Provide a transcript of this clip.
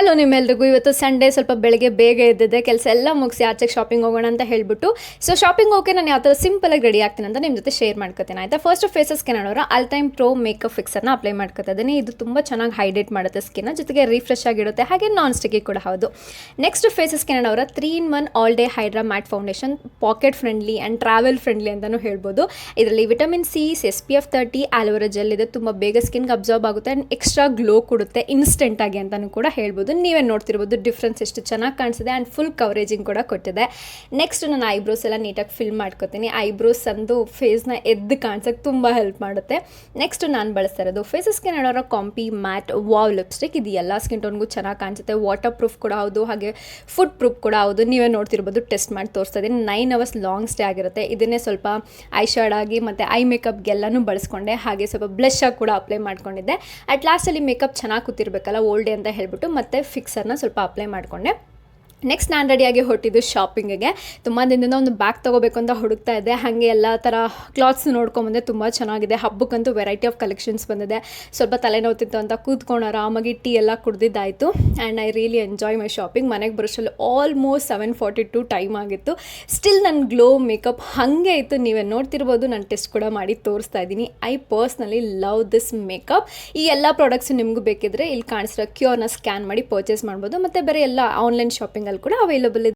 Hello ನಿಮ್ಮೆಲ್ರಿಗೂ. ಇವತ್ತು Sunday, ಸ್ವಲ್ಪ ಬೆಳಗ್ಗೆ ಬೇಗ ಎದ್ದಿದ್ದೆ, ಕೆಲಸ ಎಲ್ಲ ಮುಗಿಸಿ ಆಚೆಗೆ ಶಾಪಿಂಗ್ ಹೋಗೋಣ ಅಂತ ಹೇಳ್ಬಿಟ್ಟು. ಸೊ ಶಾಪಿಂಗ್ ಹೋಗಿ ನಾನು ಯಾವ ಥರ ಸಿಂಪಲಾಗಿ ರೆಡಿ ಆಗ್ತೀನಿ ಅಂತ ನಿಮ್ಮ ಜೊತೆ ಶೇರ್ ಮಾಡ್ಕೊತೀನಿ ಆಯಿತಾ. ಫಸ್ಟ್ ಫೇಸಸ್ಗೆ ನಾನು ಅಲ್ಟೈಮ್ ಪ್ರೋ ಮೇಕಪ್ ಫಿಕ್ಸರ್ನ ಅಪ್ಲೈ ಮಾಡ್ಕೊತಾ ಇದ್ದೀನಿ. ಇದು ತುಂಬ ಚೆನ್ನಾಗಿ ಹೈಡ್ರೇಟ್ ಮಾಡುತ್ತೆ ಸ್ಕಿನ್ನ, ಜೊತೆಗೆ ರಿಫ್ರೆಶ್ ಆಗಿರುತ್ತೆ, ಹಾಗೆ ನಾನ್ ಸ್ಟಿಕ್ಕಿಗೆ ಕೂಡ ಹೌದು. ನೆಕ್ಸ್ಟ್ ಫೇಸಸ್ಗೆ ನಾನು 3-in-1 all day hydra mat foundation, packet friendly and travel friendly ಅಂತಲೂ ಹೇಳ್ಬೋದು. ಇದರಲ್ಲಿ vitamin C, SPF 30, aloe vera gel ಇದೆ. ತುಂಬ ಬೇಗ ಸ್ಕಿನ್ಗೆ ಅಬ್ಸಾರ್ಬ್ ಆಗುತ್ತೆ ಆ್ಯಂಡ್ ಎಕ್ಸ್ಟ್ರಾ ಗ್ಲೋ ಕೊಡುತ್ತೆ ಇನ್ಸ್ಟೆಂಟಾಗಿ ಅಂತಲೂ ಕೂಡ ಹೇಳ್ಬೋದು. ನೀವೇ ನೋಡ್ತಿರ್ಬೋದು ಡಿಫ್ರೆನ್ಸ್ ಎಷ್ಟು ಚೆನ್ನಾಗಿ ಕಾಣಿಸಿದೆ ಆ್ಯಂಡ್ ಫುಲ್ ಕವರೇಜಿಂಗ್ ಕೂಡ ಕೊಟ್ಟಿದೆ. ನೆಕ್ಸ್ಟ್ ನಾನು ಐಬ್ರೋಸ್ ಎಲ್ಲ ನೀಟಾಗಿ ಫಿಲ್ ಮಾಡ್ಕೊತೀನಿ. ಐಬ್ರೋಸ್ ಅಂದು ಫೇಸ್ನ ಎದ್ದು ಕಾಣಿಸೋಕ್ಕೆ ತುಂಬ ಹೆಲ್ಪ್ ಮಾಡುತ್ತೆ. ನೆಕ್ಸ್ಟ್ ನಾನು ಬಳಸ್ತಾ ಇರೋದು ಫೇಸಸ್ಗೆ ನೋಡೋರೋ ಕಾಂಪಿ ಮ್ಯಾಟ್ ವಾವ್ ಲಿಪ್ಸ್ಟಿಕ್. ಇದು ಎಲ್ಲ ಸ್ಕಿನ್ ಟೋನ್ಗೂ ಚೆನ್ನಾಗಿ ಕಾಣಿಸುತ್ತೆ. ವಾಟರ್ ಪ್ರೂಫ್ ಕೂಡ ಹೌದು, ಹಾಗೆ ಫುಡ್ ಪ್ರೂಫ್ ಕೂಡ ಹೌದು. ನೀವೇ ನೋಡ್ತಿರ್ಬೋದು, ಟೆಸ್ಟ್ ಮಾಡಿ ತೋರಿಸ್ತಾ ಇದ್ದೀನಿ. 9 hours ಲಾಂಗ್ ಸ್ಟೇ ಆಗಿರುತ್ತೆ. ಇದನ್ನೇ ಸ್ವಲ್ಪ ಐ ಶಾಡ್ ಆಗಿ ಮತ್ತು ಐ ಮೇಕಪ್ಗೆಲ್ಲನೂ ಬಳಸ್ಕೊಂಡೆ, ಹಾಗೆ ಸ್ವಲ್ಪ ಬ್ಲಷ್ ಆಗಿ ಕೂಡ ಅಪ್ಲೈ ಮಾಡ್ಕೊಂಡಿದ್ದೆ. ಅಟ್ ಲಾಸ್ಟಲ್ಲಿ ಮೇಕಪ್ ಚೆನ್ನಾಗಿ ಕೂತಿರ್ಬೇಕಲ್ಲ ಓಲ್ಡ್ ಡೇ ಅಂತ ಹೇಳ್ಬಿಟ್ಟು ಮತ್ತೆ ಫಿಕ್ಸರ್ನ ಸ್ವಲ್ಪ ಅಪ್ಲೈ ಮಾಡಿಕೊಂಡೆ. ನೆಕ್ಸ್ಟ್ ನಾನು ರೆಡಿಯಾಗಿ ಹೊಟ್ಟಿದ್ದು ಶಾಪಿಂಗಿಗೆ. ತುಂಬ ದಿನದಿಂದ ಒಂದು ಬ್ಯಾಗ್ ತೊಗೋಬೇಕು ಅಂತ ಹುಡುಕ್ತಾ ಇದ್ದೆ. ಹಾಗೆ ಎಲ್ಲ ಥರ ಕ್ಲಾತ್ಸ್ ನೋಡ್ಕೊಂಬಂದೆ, ತುಂಬ ಚೆನ್ನಾಗಿದೆ. ಹಬ್ಬಕ್ಕಂತೂ ವೆರೈಟಿ ಆಫ್ ಕಲೆಕ್ಷನ್ಸ್ ಬಂದಿದೆ. ಸ್ವಲ್ಪ ತಲೆನೋತಿತ್ತು ಅಂತ ಕೂತ್ಕೊಂಡು ಆರಾಮಾಗಿ ಟೀ ಎಲ್ಲ ಕುಡ್ದಿದ್ದಾಯಿತು. And I really enjoy my shopping. ಮನೆಗೆ ಬರೋಷ್ಟರಲ್ಲಿ ಆಲ್ಮೋಸ್ಟ್ 7:42 ಟೈಮ್ ಆಗಿತ್ತು. ಸ್ಟಿಲ್ ನನ್ನ ಗ್ಲೋ ಮೇಕಪ್ ಹಾಗೆ ಇತ್ತು. ನೀವೇ ನೋಡ್ತಿರ್ಬೋದು, ನಾನು ಟೆಸ್ಟ್ ಕೂಡ ಮಾಡಿ ತೋರಿಸ್ತಾ ಇದ್ದೀನಿ. I personally love this makeup. ಈ ಎಲ್ಲ ಪ್ರಾಡಕ್ಟ್ಸ್ ನಿಮಗೂ ಬೇಕಿದ್ರೆ ಇಲ್ಲಿ ಕಾಣಿಸಿರೋ ಕ್ಯೂರ್ನ ಸ್ಕ್ಯಾನ್ ಮಾಡಿ ಪರ್ಚೇಸ್ ಮಾಡ್ಬೋದು. ಮತ್ತು ಬೇರೆ ಎಲ್ಲ ಆನ್ಲೈನ್ ಶಾಪಿಂಗಲ್ಲಿ ಕೂಡ ಅವೈಲಬಲ್ ಇದೆ.